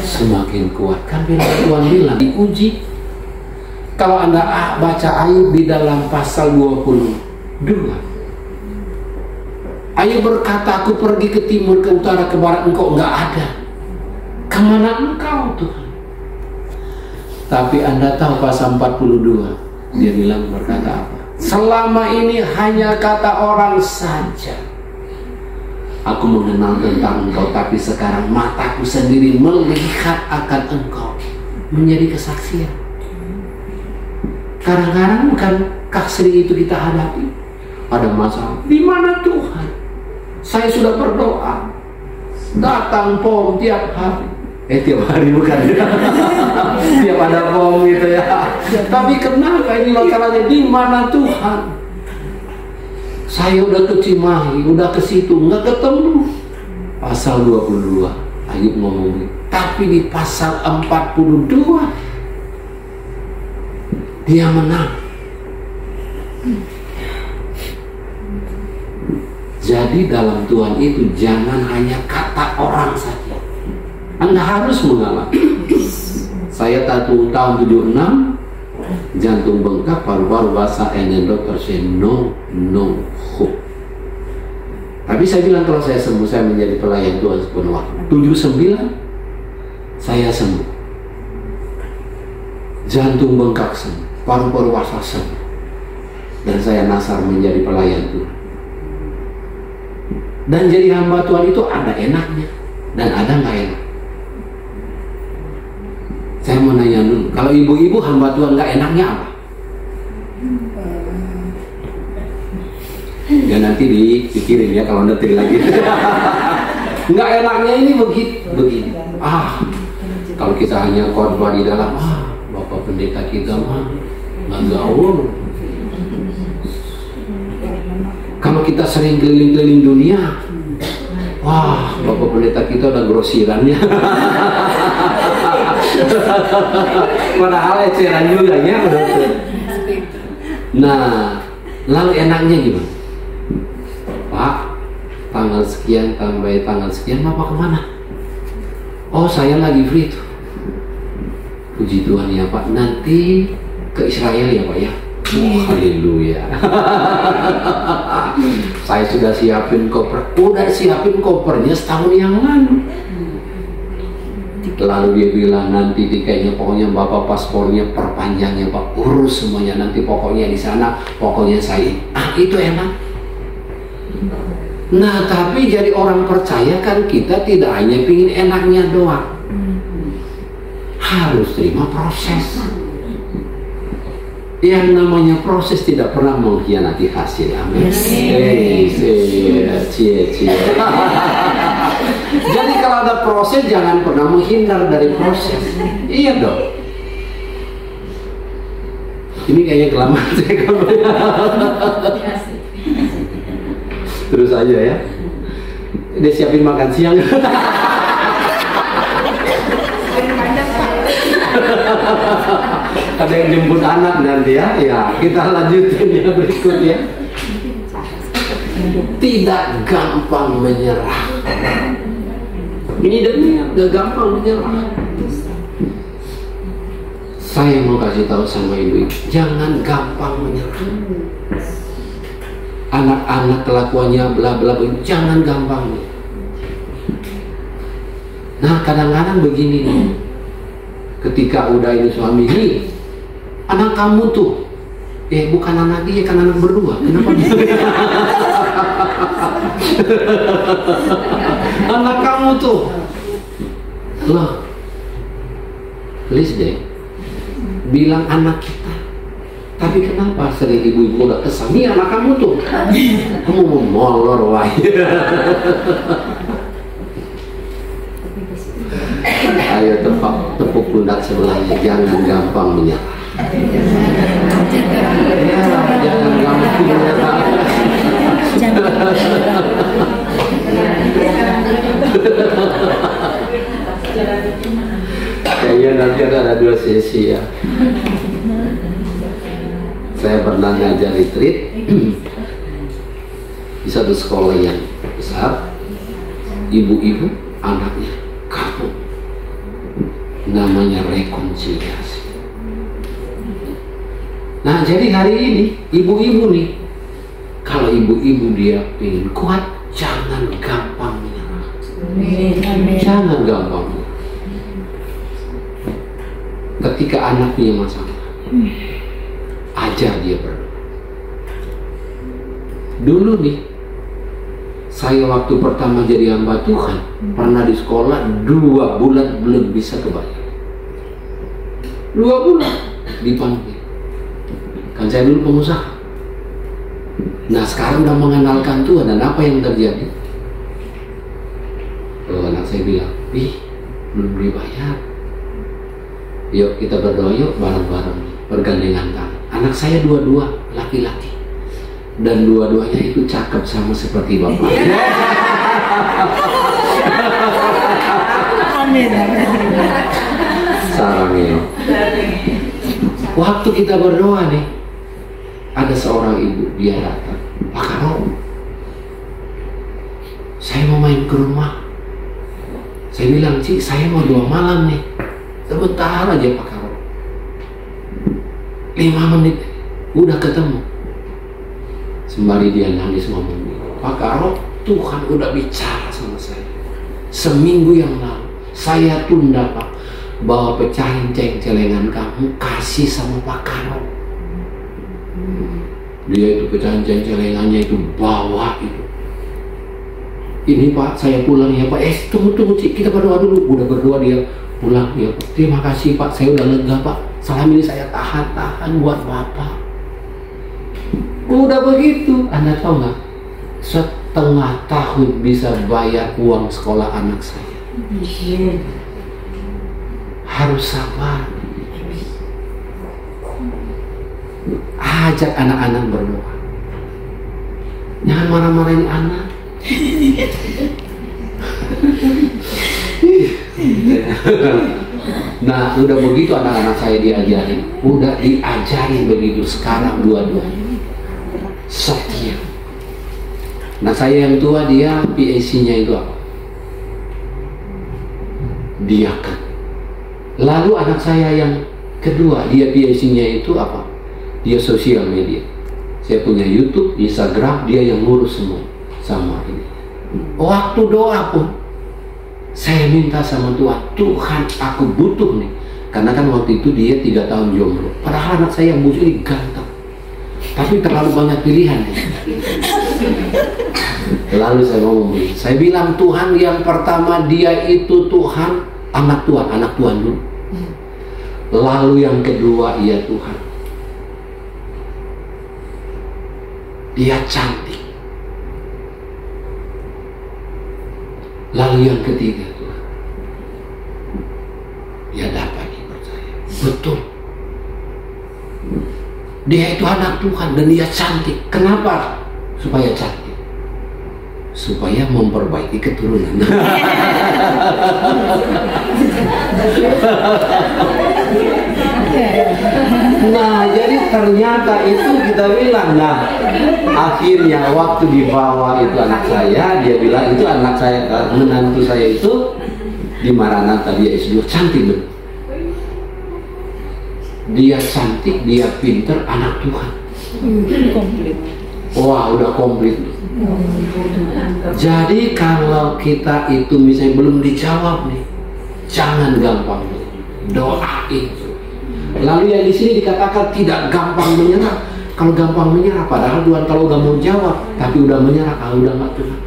Speaker 2: Semakin kuat. Kan Tuhan bilang diuji. Kalau Anda baca Ayub di dalam pasal 22, Ayub berkata, aku pergi ke timur, ke utara, ke barat, engkau enggak ada. Kemana engkau Tuhan? Tapi Anda tahu pasal 42, dia bilang berkata apa? Selama ini hanya kata orang saja. Aku mengenal tentang engkau, tapi sekarang mataku sendiri melihat akan engkau. Menjadi kesaksian. Kadang-kadang bukan sering itu kita hadapi. Ada masalah. Di mana Tuhan? Saya sudah berdoa. Datang pom tiap hari. Tiap hari bukan. Tiap ada pom gitu ya. Tapi kenapa ini masalahnya? Di mana Tuhan? Saya udah ke Cimahi, udah ke situ, nggak ketemu. Pasal 22, Ayub ngomong. Tapi di pasal 42, dia menang. Jadi dalam Tuhan itu jangan hanya kata orang saja. Anda harus mengalami. Saya tahun 76, jantung bengkak, paru-paru basah, and dokter say no hope. Tapi saya bilang kalau saya sembuh, saya menjadi pelayan Tuhan sepenuh waktu. 79, saya sembuh. Jantung bengkak sembuh, paru-paru basah sembuh. Dan saya nasar menjadi pelayan Tuhan. Dan jadi hamba Tuhan itu ada enaknya dan ada nggak enak. Saya mau nanya dulu, kalau ibu-ibu hamba Tuhan nggak enaknya apa? Ya nanti dipikirin ya kalau nanti lagi. Nggak enaknya ini begini. Kalau kita hanya khotbah di dalam, Bapak pendeta kita mah nggak gaul. Kalau kita sering keliling-keliling dunia, Bapak pendeta kita udah grosirannya. Padahal eceran juga ya. Nah, lalu enaknya gimana? Pak, tanggal sekian sampai tanggal sekian Bapak kemana? Oh, saya lagi free tuh. Puji Tuhan ya Pak, nanti ke Israel ya Pak ya. Oh, haleluya. Saya sudah siapin koper. Udah siapin kopernya setahun yang lalu. Lalu dia bilang nanti kayaknya pokoknya Bapak paspornya perpanjangnya Pak, urus semuanya nanti pokoknya di sana, pokoknya saya. Itu enak. Nah, tapi jadi orang percaya kan kita tidak hanya pingin enaknya doang. Harus terima proses. Yang namanya proses tidak pernah mengkhianati hasil. Amin. Jadi kalau ada proses jangan pernah menghindar dari proses. Iya dong. Ini kayaknya kelamaan saya kalau terus aja ya. Dia siapin makan siang. Ada yang jemput anak nanti ya. Ya, kita lanjutin ya berikutnya. Tidak gampang menyerah. Ini demi gak gampang menyerah. Saya mau kasih tahu sama ibu, jangan gampang menyerah. Anak-anak kelakuannya bla bla bla, jangan gampang. Nah, kadang-kadang begini nih. Ketika udah ini suami ini, anak kamu tuh, bukan anak dia, kan anak berdua. Kenapa? Anak kamu tuh, loh, please deh, bilang anak kita. Tapi kenapa sering ibu-ibu udah kesal? Ini anak kamu tuh, kamu mau molor wah. Ayo tepuk pundak sebelahnya, jangan gampang menyerah. Jangan gampang menyerah. Kayaknya nanti ada 2 sesi ya. Saya pernah ngajar retreat di satu sekolah yang besar, ibu-ibu anaknya kapok, namanya rekonsiliasi. Nah, jadi hari ini ibu-ibu nih, kalau ibu-ibu dia ingin kuat, jangan gampang menyerah. Jangan gampang menyerah. Ketika anak punya masalah, ajar dia berdoa. Dulu nih, saya waktu pertama jadi hamba Tuhan, pernah di sekolah 2 bulan belum bisa kebayang. 2 bulan dipanggil. Kan saya dulu pengusaha. Nah, sekarang udah mengenalkan Tuhan, dan apa yang terjadi? Anak saya bilang, belum dibayar. Yuk kita berdoa yuk bareng-bareng, bergandengan tangan. Anak saya 2 laki-laki. Dan 2-duanya itu cakep sama seperti bapak.
Speaker 3: Amin.
Speaker 2: Sarangnya. Waktu kita berdoa nih, ada seorang ibu, dia datang, Pak Karo, saya mau main ke rumah. Saya bilang, Cik, saya mau 2 malam nih. Sebentar aja Pak Karo. 5 menit, udah ketemu. Sembari dia nangis ngomong, Pak Karo, Tuhan udah bicara sama saya. Seminggu yang lalu, saya tunda Pak, bawa pecahin celengan kamu, kasih sama Pak Karo. Dia itu pecahin celengannya itu bawa itu. Ini Pak, saya pulang ya Pak. Tunggu Cik, kita berdoa dulu. Udah berdoa dia pulang ya Pak. Terima kasih Pak, saya udah lega Pak. Salam ini saya tahan buat Bapak. Udah begitu, Anda tahu nggak? 1,5 tahun bisa bayar uang sekolah anak saya. Harus sabar. Ajak anak-anak berdoa. Jangan marah-marahin anak. Nah, udah begitu anak-anak saya diajarin, udah diajarin begitu sekarang dua-duanya setia. Nah, saya yang tua, dia PAC-nya itu apa? Diaken. Lalu anak saya yang kedua, dia PAC-nya itu apa? Dia sosial media. Saya punya YouTube, Instagram, dia yang ngurus semua sama ini. Waktu doa pun saya minta sama Tuhan, Tuhan aku butuh nih. Karena kan waktu itu dia 3 tahun jomblo. Padahal anak saya yang butuh ini ganteng, tapi terlalu banyak pilihan nih. Lalu saya ngomong, saya bilang Tuhan yang pertama dia itu Tuhan, anak Tuhan dulu. Lalu yang kedua ya Tuhan, dia cantik. Lalu yang ketiga Tuhan, dia dapat dipercaya. Betul, dia itu anak Tuhan dan dia cantik. Kenapa? Supaya cantik, supaya memperbaiki keturunan. Nah, jadi ternyata itu kita bilang, nah akhirnya waktu dibawa itu anak saya, dia bilang itu anak saya, menantu saya itu di Maranatha, dia S2, cantik betul. Dia cantik, dia pinter, anak Tuhan.
Speaker 3: Komplit.
Speaker 2: Wah, udah komplit. Jadi kalau kita itu misalnya belum dijawab nih, jangan gampang doain. Lalu yang di sini dikatakan tidak gampang menyerah. Kalau gampang menyerah, padahal Tuhan kalau udah mau jawab, tapi udah menyerah, kalau udah nggak Tuhan.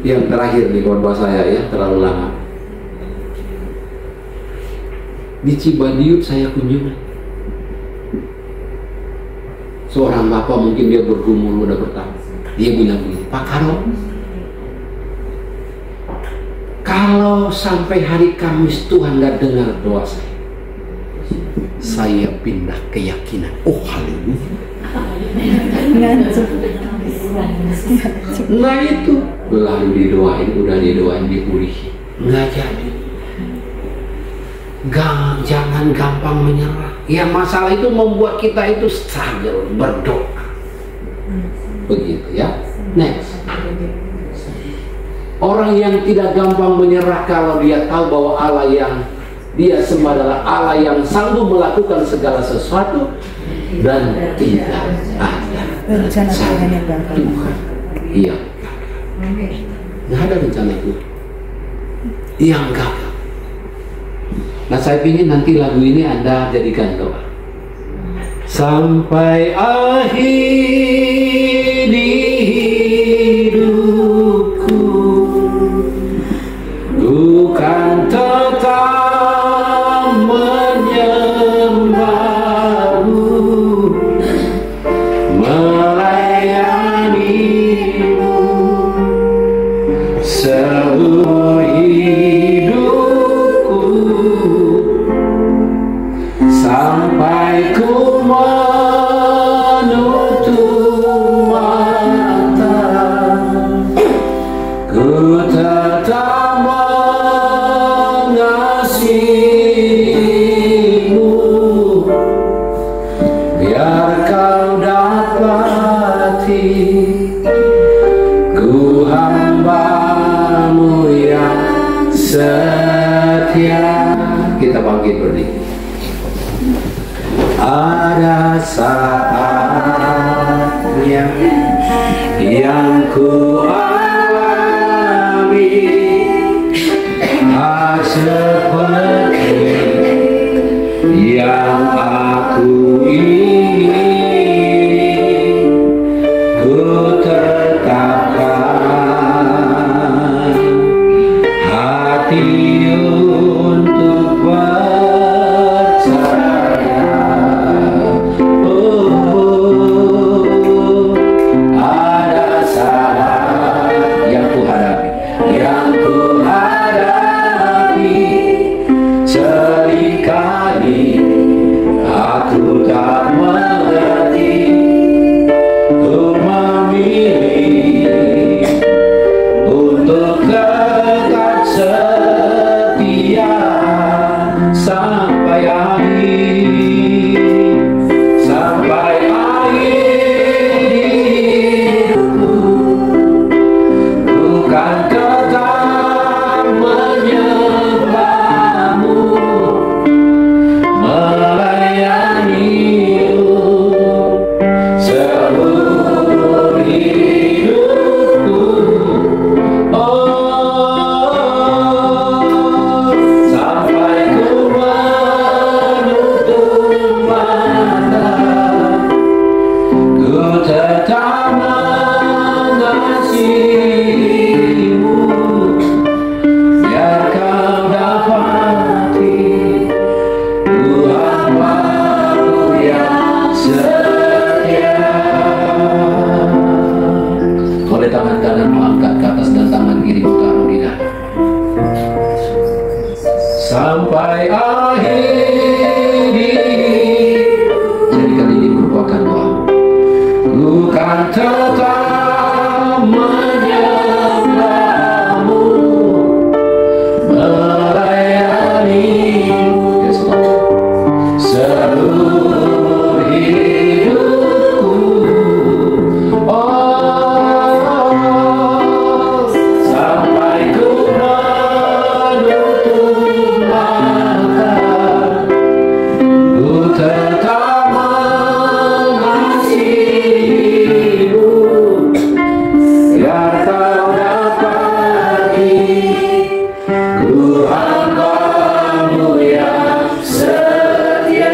Speaker 2: Yang terakhir nih khotbah saya ya, terlalu lama. Di Cibadiut saya kunjungan. Seorang bapak, mungkin dia bergumul udah bertahun. Dia bilang begini, Pak Karo, kalau sampai hari Kamis Tuhan nggak dengar doa saya pindah keyakinan. Oh, haleluya. Nah itu, lalu didoain, udah didoain, dipulihin, nggak jadi. Jangan gampang menyerah. Ya masalah itu membuat kita itu struggle, berdoa. Begitu ya. Next. Orang yang tidak gampang menyerah kalau dia tahu bahwa Allah yang dia sembah adalah Allah yang sanggup melakukan segala sesuatu dan tidak ada
Speaker 3: Rencana Tuhan yang gagal.
Speaker 2: Tuhan yang gagal. Nggak ada rencana Tuhan yang gagal. Nah, saya ingin nanti lagu ini Anda jadikan doa. Sampai akhir di hidupku, bukan tetap menyembahmu, melayanimu seumur hidupku, sampai ku menutup mata, ku tetap mengasihimu, biar kau dapati ku hambamu yang setia. Kita bangkit berdiri. Ada saatnya yang ku alami, seperti yang aku ingin, ku tetapkan hati untuk percaya. Ada saat yang ku hadapi, sampai akhir hidup. Jadikan ini merupakan doa. Ku kan tetap menyembahmu, melayanimu, yes, seluruh hidupku. Oh, sampai ku menutup mata, ku tetap mengasihimu, biar kau dapati ku hambamu yang setia.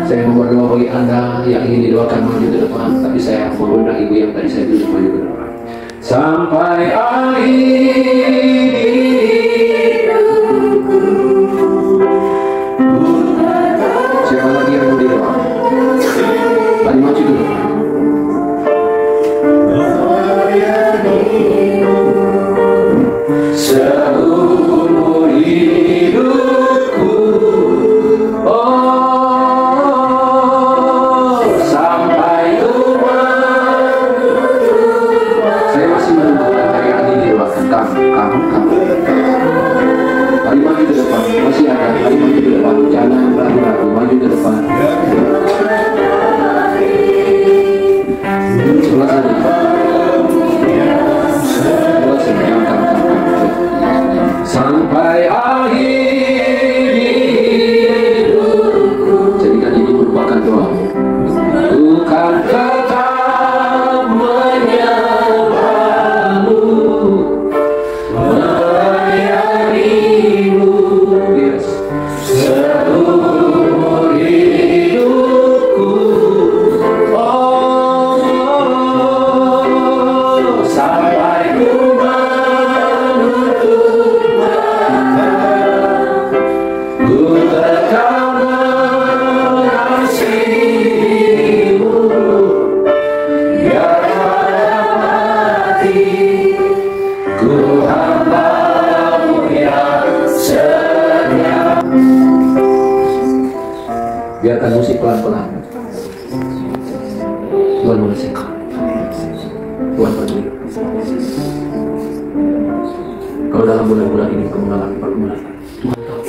Speaker 2: Saya mau berdoa bagi Anda yang ingin didoakan maju ke depan, tapi saya mengundang ibu yang tadi saya duduk maju ke depan. Sampai akhir hidupku. Siapa lagi yang mau didoakan? Mari maju ke depan. Seumur hidupku, oh, sampai saya masih menunggu hari ini didoakan. Kamu. Mari maju ke depan, masih ada. Mari maju ke depan, jangan ragu-ragu, maju ke depan. Sebelah sana. Sampai akhir hidupku. Jadikan ini merupakan doa. Ku kan tetap menyembahmu, melayanimu, yes, seumur hidupku. Oh, sampai ku menutup mata, ku tetap mengasihimu, biar kau dapati ku hambamu yang setia. Biarkan musik pelan-pelan. Tuhan mengasihi. Tuhan peduli. Kalau dalam bulan-bulan ini kau mengalami pergumulan, Tuhan tahu.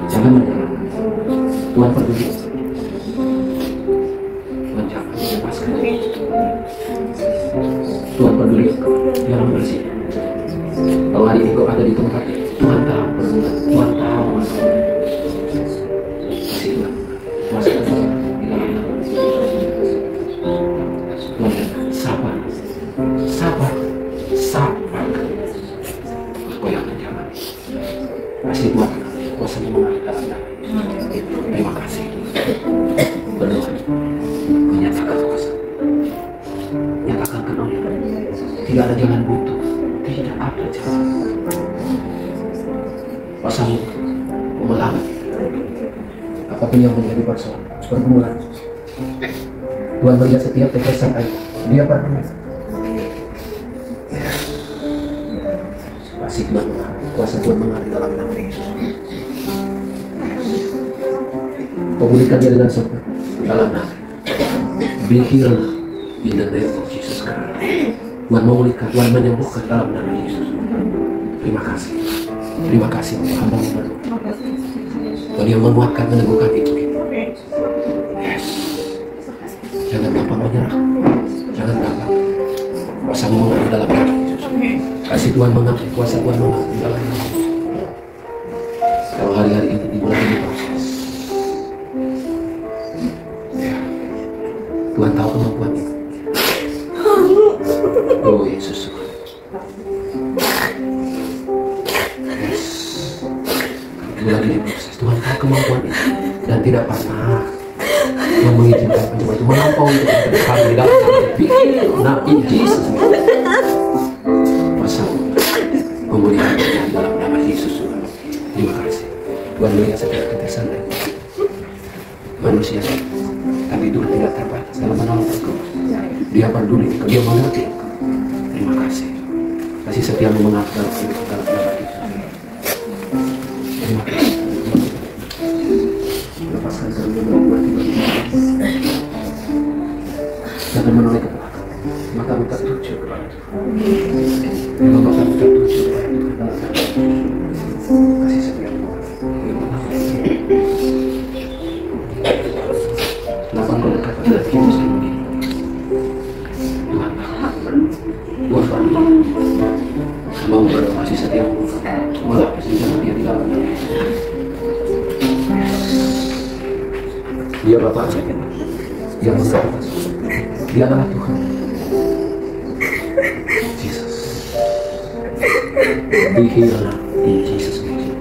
Speaker 2: Jangan menyerah. Tuhan peduli. Tuhan jangan melepaskan. Tuhan peduli. Jangan bersih. Kalau hari ini kau ada di tempat ini, Tuhan tahu pergumulan. Tuhan tahu masalah. Kasih Tuhan. Masukkan Tuhan di dalam nama Yesus. Tuhan sabar. Sabar. Sabar. Kau yang menjalani. Kasih Tuhan kuasa mengalir dalam nama Yesus. Terima kasih. Berdoa. Menyatakan kuasa. Nyatakan kebenaran. Tidak ada jalan buntu. Tidak ada jalan. Kuasamu memelanggar apapun yang menjadi persoalan, pergumulan. Tuhan melihat setiap tetesan air. Dia peduli. Kasih Tuhan mengalir. Kuasa Tuhan mengalir dalam nama Yesus. Pulihkan dia dengan sopan dalam nama. Be healed in the name of Jesus Christ. Tuhan memulihkan, Tuhan menyembuhkan dalam nama Yesus. Terima kasih. Terima kasih untuk hamba-Mu berdoa. Tuhan yang menguatkan, meneguhkan itu. Yes. Jangan gampang menyerah. Jangan gampang. Kuasa-Mu mengalir dalam nama Yesus. Kasih Tuhan mengalir, kuasa Tuhan mengalir dalam nama Yesus. Kalau hari-hari ini di bulan ini proses. Ya. Tuhan tahu kemampuan itu. Oh Yesus. Yes. Bulan ini proses. Tuhan tahu kemampuan itu dan tidak pernah yang mengizinkan penyembuhan itu melampaui untuk kami di dalam nah in Jesus masa pemulihan di dalam nama Yesus. Terima kasih Tuhan melihat setiap ketesan manusia, tapi Tuhan tidak terbatas dalam menolong engkau. Dia peduli, dia mengerti. Terima kasih. Kasih setiamu mengatur dalam nama Bapak kami tertuju kasih setiap kenapa kau dekat pada kita sendiri Tuhan mau berdoa kasih setiap melapisi jangan dia di dalam dia Bapak yang besar dia adalah Tuhan Jesus be here in Jesus name.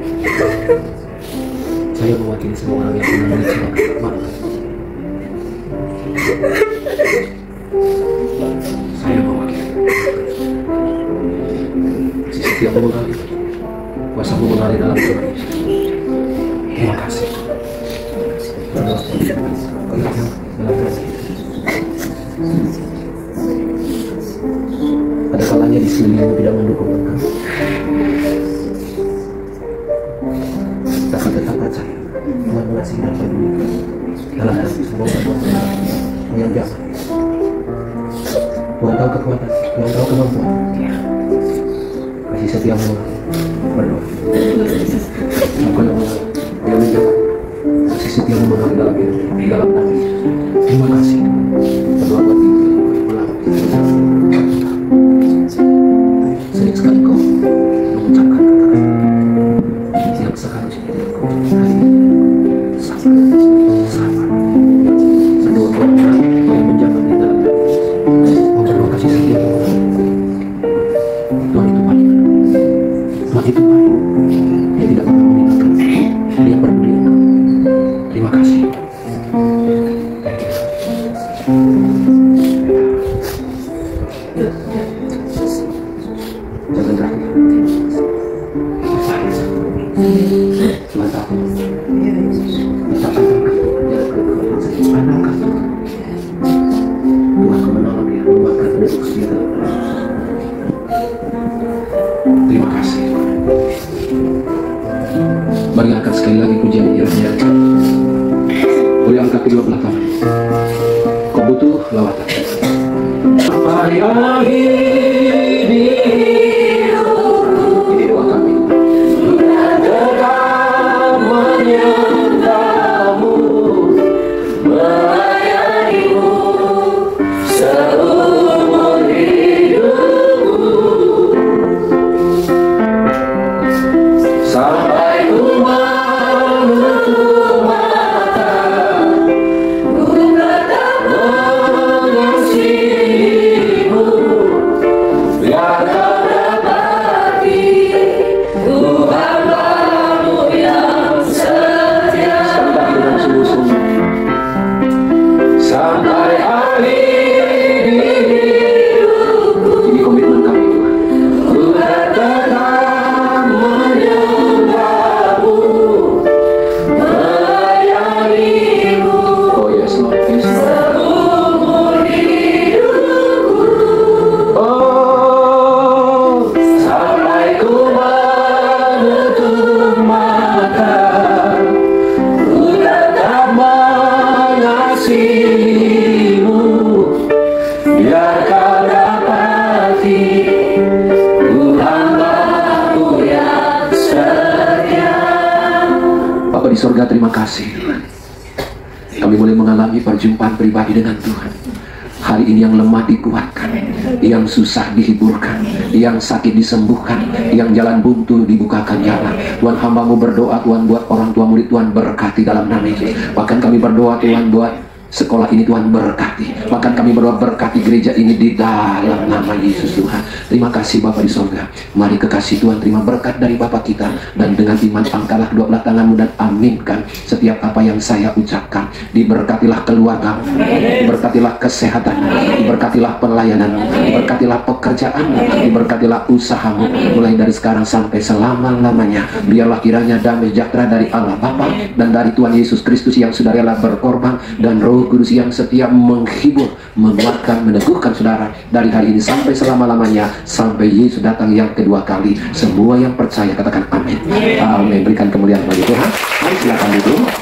Speaker 2: Saya mewakili semua orang yang pernah dicelakai saya mewakili setiap mengalir kuasa mengalir dalam Tuhan Yesus. Terima kasih. Berdoa ada kalanya di sekelilingmu tidak mendukung engkau, tapi tetap percaya Tuhan mengasihi dan peduli dalam hati semua yang jangan. Tuhan tahu kekuatan, Tuhan tahu kemampuan. Kasih setiap mengalir berdoa. Bukan yang mengalir, yang menjaga. Kasih setiap mengalir dalam hidup, di dalam nama Yesus. Terima kasih. Berdoa buat diri. Sering sekali kau mengucapkan kata-kata yang seharusnya diriku hari ini sabar berdoa buat orang yang menjaga di dalam mau berdoa kasih setia Tuhan itu baik, Tuhan itu baik, dia tidak pernah meninggalkan, dia peduli engkau. Terima kasih. Jangan ragu. Tuhan tahu. Kita andalkan Tuhan. Tuhan kemenangan dia, membuatkan penduduk setia. Terima kasih. Mari angkat sekali lagi pujian kiranya. Boleh angkat kedua belah tangan. Kau butuh lawatan. Sampai akhir ini doa kami. Tetap menyembahmu, melayanimu seumur hidupku, sampai ku menutup mata, ku tetap mengasihimu, biar kau dapati ku hamba-Mu yang setia. Sampai akhir hidupku, ini komitmen kami Tuhan. Ku tetap menyembahmu, melayanimu. Oh yes Lord, yes Lord. Seumur hidupku. Oh, sampai ku menutup mata, ku tetap mengasihimu, biar kau dapati ku hamba-Mu yang setia. Bapa di surga, terima kasih Tuhan. Kami boleh mengalami perjumpaan pribadi dengan Tuhan. Hari ini yang lemah dikuatkan, yang susah dihiburkan, yang sakit disembuhkan, yang jalan buntu dibukakan jalan. Tuhan, hamba-Mu berdoa Tuhan buat orang tua murid, Tuhan berkati dalam nama Yesus. Bahkan kami berdoa Tuhan buat sekolah ini, Tuhan berkati. Bahkan kami berdoa berkati gereja ini di dalam nama Yesus Tuhan. Terima kasih Bapa di sorga. Mari kekasih Tuhan terima berkat dari Bapa kita, dan dengan iman angkatlah kedua belah tanganmu dan aminkan setiap apa yang saya ucapkan. Diberkatilah keluargamu, diberkatilah kesehatan, diberkatilah pelayanan, diberkatilah pekerjaan, diberkatilah usahamu mulai dari sekarang sampai selama-lamanya. Biarlah kiranya damai sejahtera dari Allah Bapa dan dari Tuhan Yesus Kristus yang sudah rela berkorban, dan Roh Kudus yang setia menghibur, menguatkan, meneguhkan saudara dari hari ini sampai selama-lamanya, sampai Yesus datang yang kedua kali. Semua yang percaya katakan amin. Amin. Berikan kemuliaan bagi Tuhan. Mari silakan duduk.